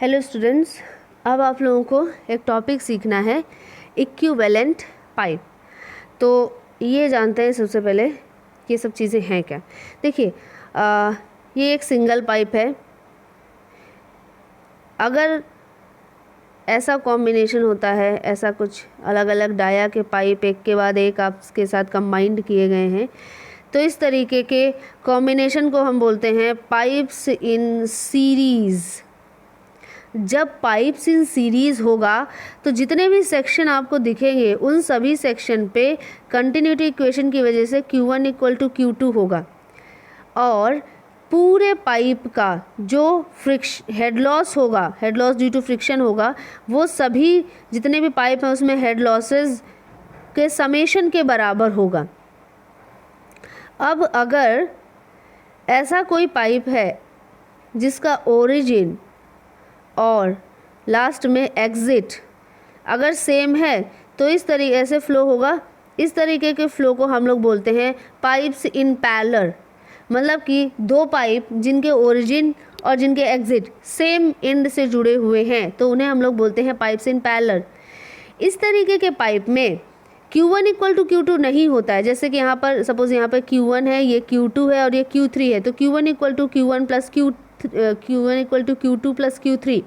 Hello students, अब आप लोगों को एक टॉपिक सीखना है इक्विवेलेंट पाइप। तो ये जानते हैं सबसे पहले ये सब चीज़ें हैं क्या। देखिए, ये एक सिंगल पाइप है। अगर ऐसा कॉम्बिनेशन होता है, ऐसा कुछ अलग अलग डाया के पाइप एक के बाद एक आपके साथ कंबाइंड किए गए हैं, तो इस तरीके के कॉम्बिनेशन को हम बोलते हैं पाइप्स इन सीरीज़। जब पाइप्स इन सीरीज़ होगा तो जितने भी सेक्शन आपको दिखेंगे उन सभी सेक्शन पे कंटिन्यूटी इक्वेशन की वजह से Q1 इक्वल टू Q2 होगा, और पूरे पाइप का जो हेड लॉस होगा, head loss due to friction होगा, वो सभी जितने भी पाइप हैं उसमें हेड लॉसेस के समेशन के बराबर होगा। अब अगर ऐसा कोई पाइप है जिसका ओरिजिन और लास्ट में एग्ज़िट अगर सेम है तो इस तरीके से फ्लो होगा। इस तरीके के फ्लो को हम लोग बोलते हैं पाइप्स इन पैरेलल। मतलब कि दो पाइप जिनके ओरिजिन और जिनके एग्ज़िट सेम एंड से जुड़े हुए हैं तो उन्हें हम लोग बोलते हैं पाइप्स इन पैरेलल। इस तरीके के पाइप में Q1 इक्वल टू Q2 नहीं होता है। जैसे कि यहाँ पर सपोज़ यहाँ पर Q1 है, ये Q2 है और ये Q3 है, तो Q1 equal to Q1 plus Q1 equal to Q2 plus Q3।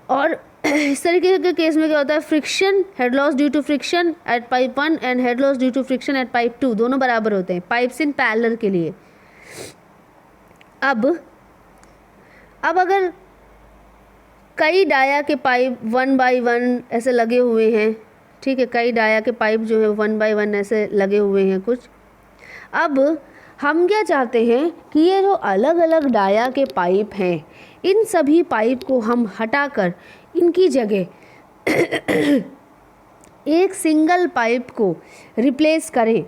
और इस तरीके के केस में क्या होता है, friction, head loss due to friction at pipe 1 and head loss due to friction at pipe 2 दोनों बराबर होते हैं पाइप्स इन पैरेलल के लिए। अब अगर कई डाया के पाइप 1 बाई 1 ऐसे लगे हुए हैं, ठीक है, कई डाया के पाइप जो है 1 बाई 1 ऐसे लगे हुए हैं कुछ। अब हम क्या चाहते हैं कि ये जो अलग अलग डाया के पाइप हैं, इन सभी पाइप को हम हटाकर इनकी जगह एक सिंगल पाइप को रिप्लेस करें,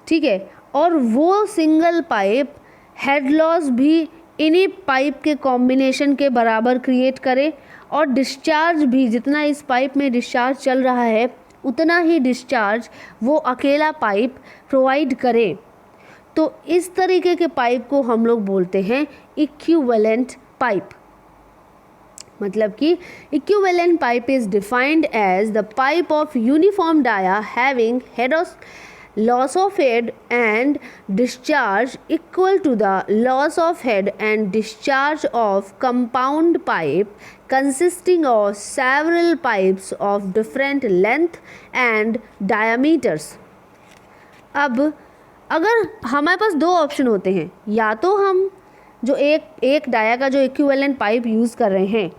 ठीक है, और वो सिंगल पाइप हेड लॉस भी इन्हीं पाइप के कॉम्बिनेशन के बराबर क्रिएट करे, और डिस्चार्ज भी जितना इस पाइप में डिस्चार्ज चल रहा है उतना ही डिस्चार्ज वो अकेला पाइप प्रोवाइड करे। तो इस तरीके के पाइप को हम लोग बोलते हैं इक्विवेलेंट पाइप। मतलब कि equivalent pipe is defined as the pipe of uniform dia having head loss of head and discharge equal to the loss of head and discharge of compound pipe consisting of several pipes of different length and diameters। अब अगर हमारे पास दो option होते हैं, या तो हम जो एक डाया का जो इक्विवेलेंट पाइप यूज़ कर रहे हैं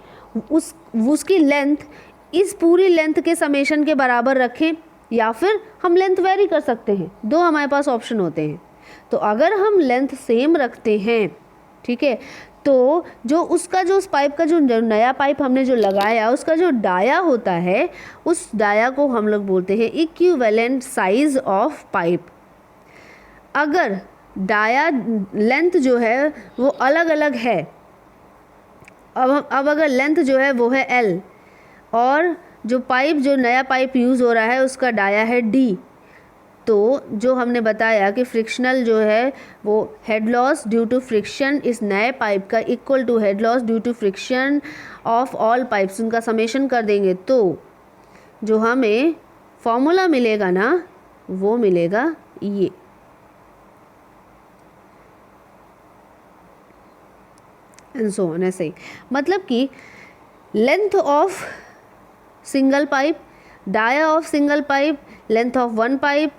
उसकी लेंथ इस पूरी लेंथ के समेशन के बराबर रखें, या फिर हम लेंथ वेरी कर सकते हैं। दो हमारे पास ऑप्शन होते हैं। तो अगर हम लेंथ सेम रखते हैं, ठीक है, तो जो उसका जो उस पाइप का जो नया पाइप हमने जो लगाया उसका जो डाया होता है उस डाया को हम लोग बोलते हैं इक्विवेलेंट साइज ऑफ पाइप। अगर डाया लेंथ जो है वो अलग अलग है, अब अगर लेंथ जो है वो है L और जो पाइप जो नया पाइप यूज़ हो रहा है उसका डाया है D, तो जो हमने बताया कि फ्रिक्शनल जो है वो head loss due to friction इस नए पाइप का equal to head loss due to friction of all pipes, उनका समेशन कर देंगे तो जो हमें फॉर्मूला मिलेगा ना वो मिलेगा ये। एंड सो ऑन, ऐसे ही। मतलब कि length of single pipe, dia of single pipe, length of one pipe,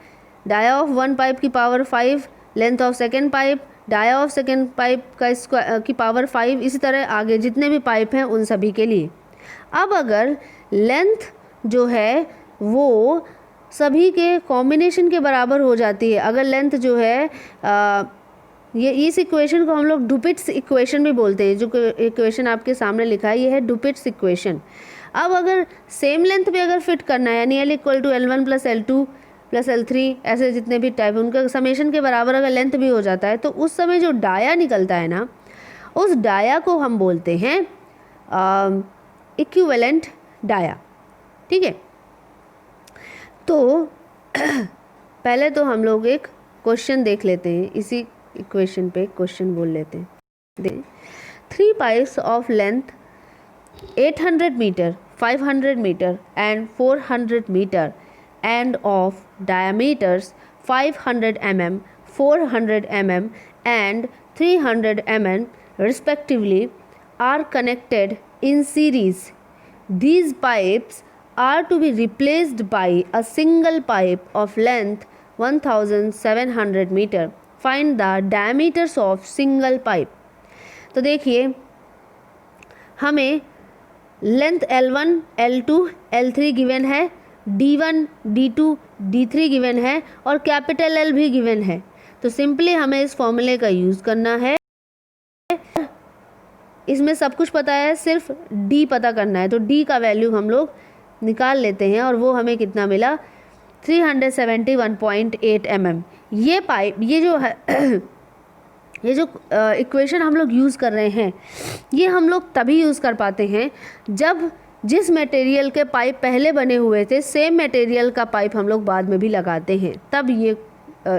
dia of one pipe की power 5, length of second pipe, dia of second pipe का स्क्वायर की पावर 5, इसी तरह आगे जितने भी पाइप हैं उन सभी के लिए। अब अगर लेंथ जो है वो सभी के कॉम्बिनेशन के बराबर हो जाती है, अगर लेंथ जो है ये इस इक्वेशन को हम लोग डुपिट्स इक्वेशन भी बोलते हैं। जो इक्वेशन आपके सामने लिखा है ये है डुपिट्स इक्वेशन। अब अगर सेम लेंथ पे अगर फिट करना है, यानी L equal to L1 plus L2 plus L3 ऐसे जितने भी टाइप उनका समेशन के बराबर अगर लेंथ भी हो जाता है तो उस समय जो डाया निकलता है ना उस डाया को हम बोलते हैं इक्विवेलेंट डाया, ठीक है। तो पहले तो हम लोग एक क्वेश्चन देख लेते हैं, इसी इक्वेशन पे क्वेश्चन बोल लेते हैं। 3 pipes of length 800 meter, 500 meter and 400 meter and of diameters 500 mm, 400 mm and 300 mm respectively are connected in series. These pipes are to be replaced by a single pipe of length 1700 meter. Find the diameters of single pipe. तो देखिए हमें length L1, L2, L3 given है, D1, D2, D3 given है और capital L भी given है। तो simply हमें इस फॉर्मूले का यूज़ करना है। इसमें सब कुछ पता है, सिर्फ D पता करना है। तो D का वैल्यू हम लोग निकाल लेते हैं और वो हमें कितना मिला, 371.8 mm। ये पाइप, ये जो है ये जो इक्वेशन हम लोग यूज़ कर रहे हैं, ये हम लोग तभी यूज़ कर पाते हैं जब जिस मटेरियल के पाइप पहले बने हुए थे सेम मटेरियल का पाइप हम लोग बाद में भी लगाते हैं, तब ये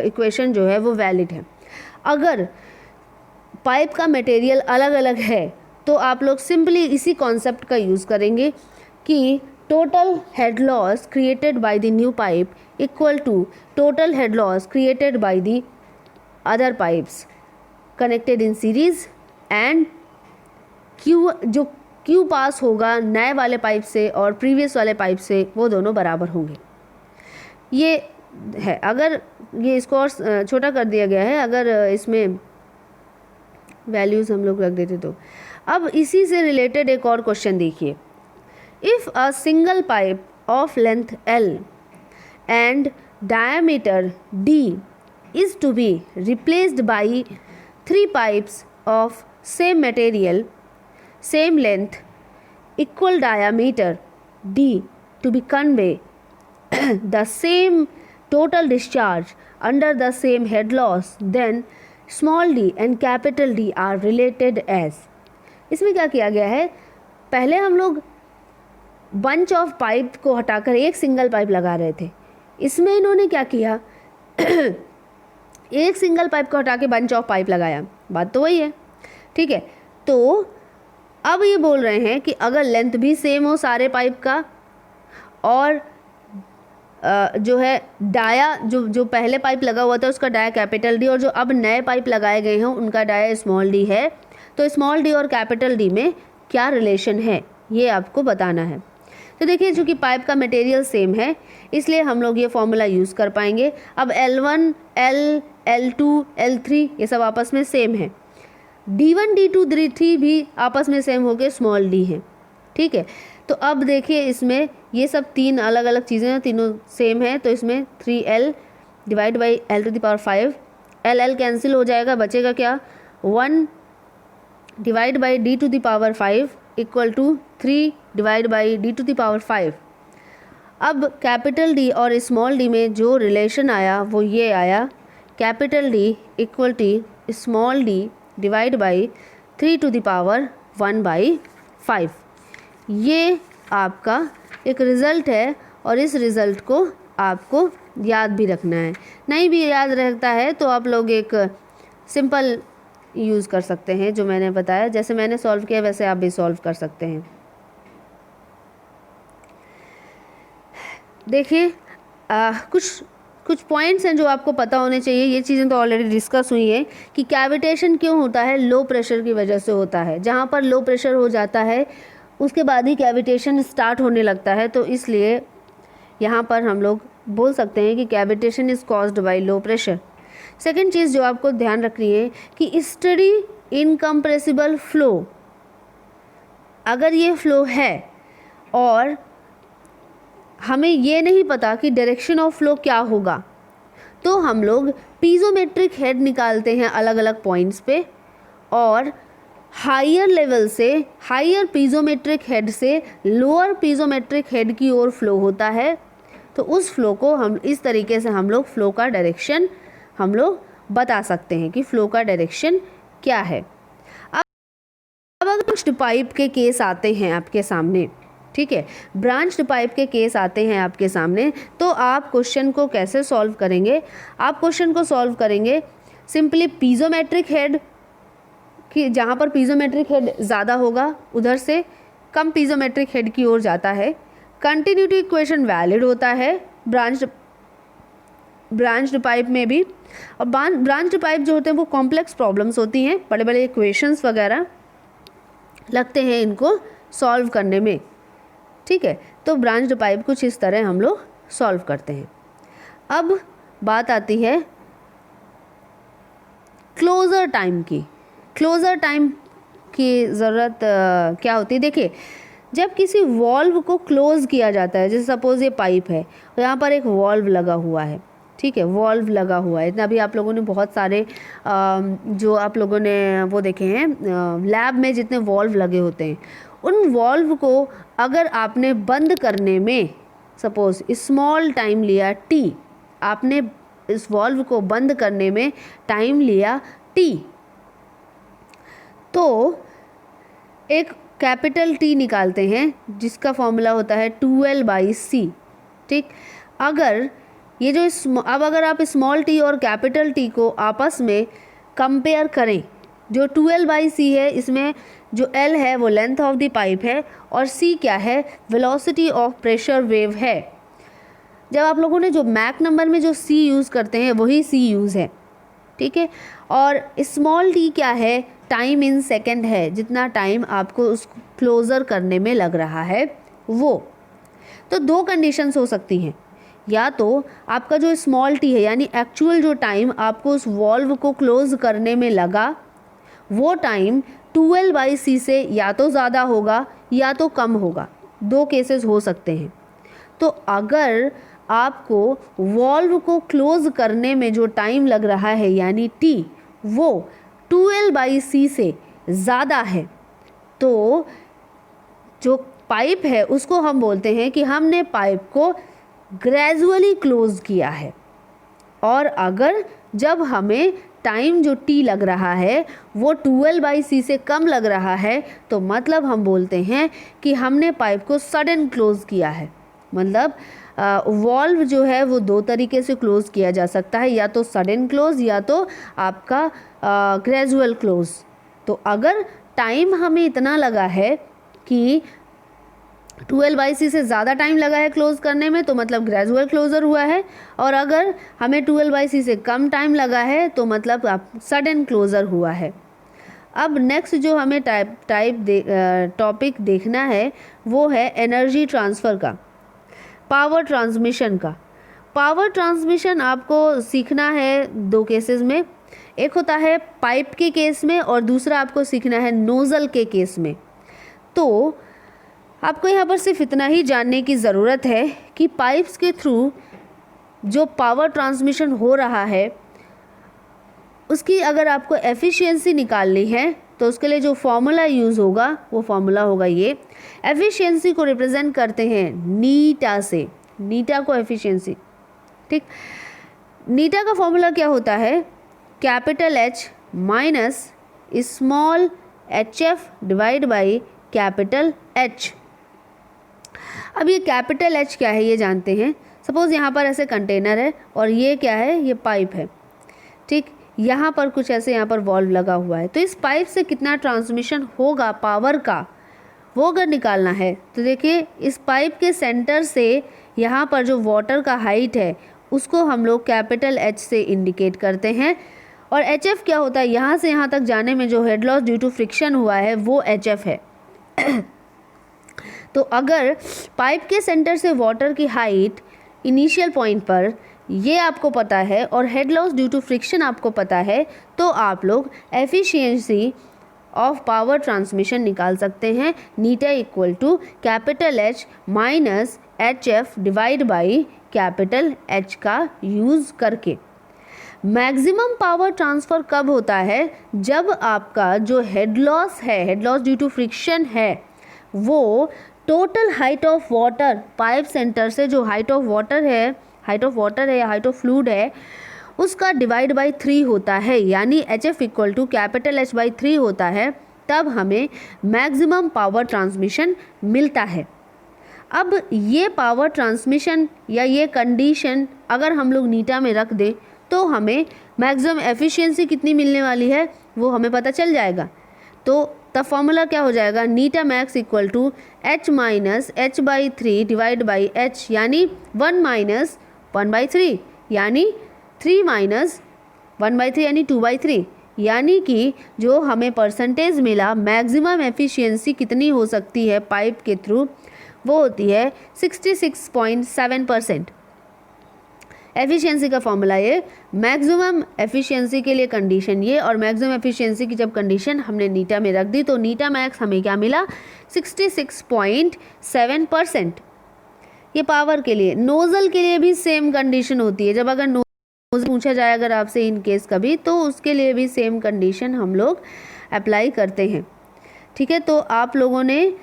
इक्वेशन जो है वो वैलिड है। अगर पाइप का मटेरियल अलग अलग है तो आप लोग सिंपली इसी कॉन्सेप्ट का यूज़ करेंगे कि total head loss created by the new pipe equal to total head loss created by the other pipes connected in series and Q pass होगा नए वाले पाइप से और प्रीवियस वाले पाइप से, वो दोनों बराबर होंगे। ये है, अगर ये इसको और छोटा कर दिया गया है, अगर इसमें वैल्यूज़ हम लोग रख देते तो। अब इसी से रिलेटेड एक और क्वेश्चन देखिए। If a single pipe of length L and diameter D is to be replaced by 3 pipes of same material, same length, equal diameter D to be convey the same total discharge under the same head loss, then small d and capital D are related as। इसमें क्या किया गया है, पहले हम लोग bunch of pipe को हटाकर एक सिंगल पाइप लगा रहे थे। इसमें इन्होंने क्या किया एक सिंगल पाइप को हटा के बंच ऑफ पाइप लगाया। बात तो वही है, ठीक है। तो अब ये बोल रहे हैं कि अगर लेंथ भी सेम हो सारे पाइप का और जो है डाया जो पहले पाइप लगा हुआ था उसका डाया कैपिटल डी और जो अब नए पाइप लगाए गए हैं उनका डाया स्मॉल डी है, तो स्मॉल डी और कैपिटल डी में क्या रिलेशन है ये आपको बताना है। तो देखिए चूँकि पाइप का मटेरियल सेम है इसलिए हम लोग ये फॉर्मूला यूज़ कर पाएंगे। अब L1, L2, L3 ये सब आपस में सेम है, D1, D2, D3 भी आपस में सेम हो गए, स्मॉल डी है, ठीक है। तो अब देखिए इसमें ये सब तीन अलग अलग चीज़ें हैं, तीनों सेम है, तो इसमें 3L divide by L⁵, L cancel हो जाएगा, बचेगा क्या 1 divide by D⁵ equal to 3 divide by D⁵। अब कैपिटल डी और स्मॉल डी में जो रिलेशन आया वो ये आया, capital D equal to small D divide by 3⁵1/5। ये आपका एक रिज़ल्ट है और इस रिज़ल्ट को आपको याद भी रखना है। नहीं भी याद रहता है तो आप लोग एक सिंपल यूज़ कर सकते हैं जो मैंने बताया, जैसे मैंने सॉल्व किया वैसे आप भी सॉल्व कर सकते हैं। देखिए कुछ पॉइंट्स हैं जो आपको पता होने चाहिए। ये चीज़ें तो ऑलरेडी डिस्कस हुई हैं कि कैविटेशन क्यों होता है, लो प्रेशर की वजह से होता है। जहाँ पर लो प्रेशर हो जाता है उसके बाद ही कैविटेशन स्टार्ट होने लगता है, तो इसलिए यहाँ पर हम लोग बोल सकते हैं कि cavitation is caused by low pressure. Second चीज़ जो आपको ध्यान रखनी है कि स्टडी इनकम्प्रेसिबल फ्लो, अगर ये फ्लो है और हमें ये नहीं पता कि डायरेक्शन ऑफ फ्लो क्या होगा, तो हम लोग पीजोमेट्रिक हेड निकालते हैं अलग अलग पॉइंट्स पे और हायर लेवल से, हायर पीजोमेट्रिक हेड से लोअर पीजोमेट्रिक हेड की ओर फ्लो होता है। तो उस फ्लो को हम इस तरीके से हम लोग फ्लो का डायरेक्शन हम लोग बता सकते हैं कि फ्लो का डायरेक्शन क्या है। अब अगर ब्रांच्ड पाइप के केस आते हैं आपके सामने, ठीक है, ब्रांच्ड पाइप के केस आते हैं आपके सामने, तो आप क्वेश्चन को कैसे सॉल्व करेंगे? आप क्वेश्चन को सॉल्व करेंगे सिंपली पीजोमेट्रिक हेड कि जहाँ पर पीजोमेट्रिक हेड ज़्यादा होगा उधर से कम पीजोमेट्रिक हेड की ओर जाता है। कंटिन्यूटी इक्वेशन वैलिड होता है ब्रांच्ड पाइप में भी। और ब्रांच्ड पाइप जो होते हैं वो कॉम्प्लेक्स प्रॉब्लम्स होती हैं, बड़े बड़े इक्वेशंस वगैरह लगते हैं इनको सॉल्व करने में, ठीक है। तो ब्रांच्ड पाइप कुछ इस तरह हम लोग सॉल्व करते हैं। अब बात आती है क्लोज़र टाइम की। क्लोज़र टाइम की ज़रूरत क्या होती है? देखिए, जब किसी वॉल्व को क्लोज़ किया जाता है, जैसे सपोज़ ये पाइप है, यहाँ पर एक वॉल्व लगा हुआ है, ठीक है, वॉल्व लगा हुआ है। इतना भी आप लोगों ने बहुत सारे जो आप लोगों ने वो देखे हैं लैब में जितने वॉल्व लगे होते हैं, उन वॉल्व को अगर आपने बंद करने में सपोज़ स्मॉल टाइम लिया t, आपने इस वॉल्व को बंद करने में टाइम लिया t, तो एक कैपिटल T निकालते हैं जिसका फॉर्मूला होता है 2L/C, ठीक। अगर ये जो अब अगर आप स्मॉल t और कैपिटल T को आपस में कंपेयर करें, जो 2L/C है, इसमें जो L है वो लेंथ ऑफ द पाइप है और C क्या है? वेलोसिटी ऑफ प्रेशर वेव है। जब आप लोगों ने जो मैक नंबर में जो C यूज़ करते हैं वही C यूज़ है, ठीक है। और स्मॉल t क्या है? टाइम इन सेकेंड है, जितना टाइम आपको उस क्लोज़र करने में लग रहा है वो। तो दो कंडीशंस हो सकती हैं, या तो आपका जो स्मॉल t है यानी एक्चुअल जो टाइम आपको उस वॉल्व को क्लोज़ करने में लगा वो टाइम 2L/C से या तो ज़्यादा होगा या तो कम होगा, दो केसेस हो सकते हैं। तो अगर आपको वॉल्व को क्लोज़ करने में जो टाइम लग रहा है यानी t वो 2L/C से ज़्यादा है, तो जो पाइप है उसको हम बोलते हैं कि हमने पाइप को ग्रेजुअली क्लोज़ किया है। और अगर जब हमें टाइम जो t लग रहा है वो 2L/C से कम लग रहा है, तो मतलब हम बोलते हैं कि हमने पाइप को सडन क्लोज़ किया है। मतलब वॉल्व जो है वो दो तरीके से क्लोज़ किया जा सकता है, या तो सडन क्लोज़ या तो आपका ग्रेजुअल क्लोज़। तो अगर टाइम हमें इतना लगा है कि 2L/C से ज़्यादा टाइम लगा है क्लोज़ करने में, तो मतलब ग्रेजुअल क्लोज़र हुआ है। और अगर हमें 2L/C से कम टाइम लगा है तो मतलब सडन क्लोज़र हुआ है। अब नेक्स्ट जो हमें टॉपिक देखना है वो है एनर्जी ट्रांसफ़र का, पावर ट्रांसमिशन का। पावर ट्रांसमिशन आपको सीखना है दो केसेस में, एक होता है पाइप के केस में और दूसरा आपको सीखना है नोज़ल के केस में। तो आपको यहाँ पर सिर्फ इतना ही जानने की ज़रूरत है कि पाइप्स के थ्रू जो पावर ट्रांसमिशन हो रहा है उसकी अगर आपको एफिशिएंसी निकालनी है तो उसके लिए जो फॉर्मूला यूज़ होगा वो फॉर्मूला होगा ये। एफिशिएंसी को रिप्रेजेंट करते हैं नीटा से, नीटा को एफिशिएंसी, ठीक। नीटा का फॉर्मूला क्या होता है? Capital H minus small hf divide by capital H। अब ये कैपिटल H क्या है ये जानते हैं। सपोज़ यहाँ पर ऐसे कंटेनर है और ये क्या है? ये पाइप है, ठीक। यहाँ पर कुछ ऐसे यहाँ पर वॉल्व लगा हुआ है, तो इस पाइप से कितना ट्रांसमिशन होगा पावर का वो अगर निकालना है तो देखिए इस पाइप के सेंटर से यहाँ पर जो वाटर का हाइट है उसको हम लोग कैपिटल H से इंडिकेट करते हैं। और HF क्या होता है? यहाँ से यहाँ तक जाने में जो head loss due to friction हुआ है वो HF है। तो अगर पाइप के सेंटर से वाटर की हाइट इनिशियल पॉइंट पर ये आपको पता है और head loss due to friction आपको पता है, तो आप लोग एफिशिएंसी ऑफ पावर ट्रांसमिशन निकाल सकते हैं। Eta equal to capital H minus HF divide by capital H का यूज़ करके। मैक्सिमम पावर ट्रांसफ़र कब होता है? जब आपका जो हेड लॉस है, head loss due to friction है, वो total height of water pipe centre से जो हाइट ऑफ वाटर है या हाइट ऑफ फ्लूइड है उसका डिवाइड बाई 3 होता है, यानी HF equal to capital H by 3 होता है, तब हमें मैक्सिमम पावर ट्रांसमिशन मिलता है। अब ये पावर ट्रांसमिशन या ये कंडीशन अगर हम लोग नीटा में रख दें तो हमें मैक्सिमम एफिशिएंसी कितनी मिलने वाली है वो हमें पता चल जाएगा। तो द फॉर्मूला क्या हो जाएगा, eta max equal to h minus H by three divide by H, यानी 1 माइनस 1/3, यानी 3 माइनस 1/3 यानी 2/3, यानी कि जो हमें परसेंटेज मिला मैक्सिमम एफिशिएंसी कितनी हो सकती है पाइप के थ्रू, वो होती है 66.7%। एफिशिएंसी का फॉर्मूला ये, मैक्सिमम एफिशिएंसी के लिए कंडीशन ये, और मैक्सिमम एफिशिएंसी की जब कंडीशन हमने नीटा में रख दी तो नीटा मैक्स हमें क्या मिला, 66.7%। ये पावर के लिए। नोज़ल के लिए भी सेम कंडीशन होती है, जब अगर नोज़ल पूछा जाए अगर आपसे इन केस कभी, तो उसके लिए भी सेम कंडीशन हम लोग अप्लाई करते हैं। ठीक है, तो आप लोगों ने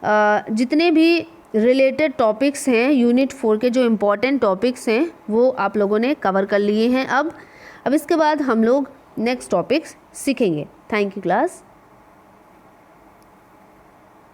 जितने भी रिलेटेड टॉपिक्स हैं यूनिट 4 के, जो इम्पॉर्टेंट टॉपिक्स हैं वो आप लोगों ने कवर कर लिए हैं। अब इसके बाद हम लोग नेक्स्ट टॉपिक्स सीखेंगे। Thank you class.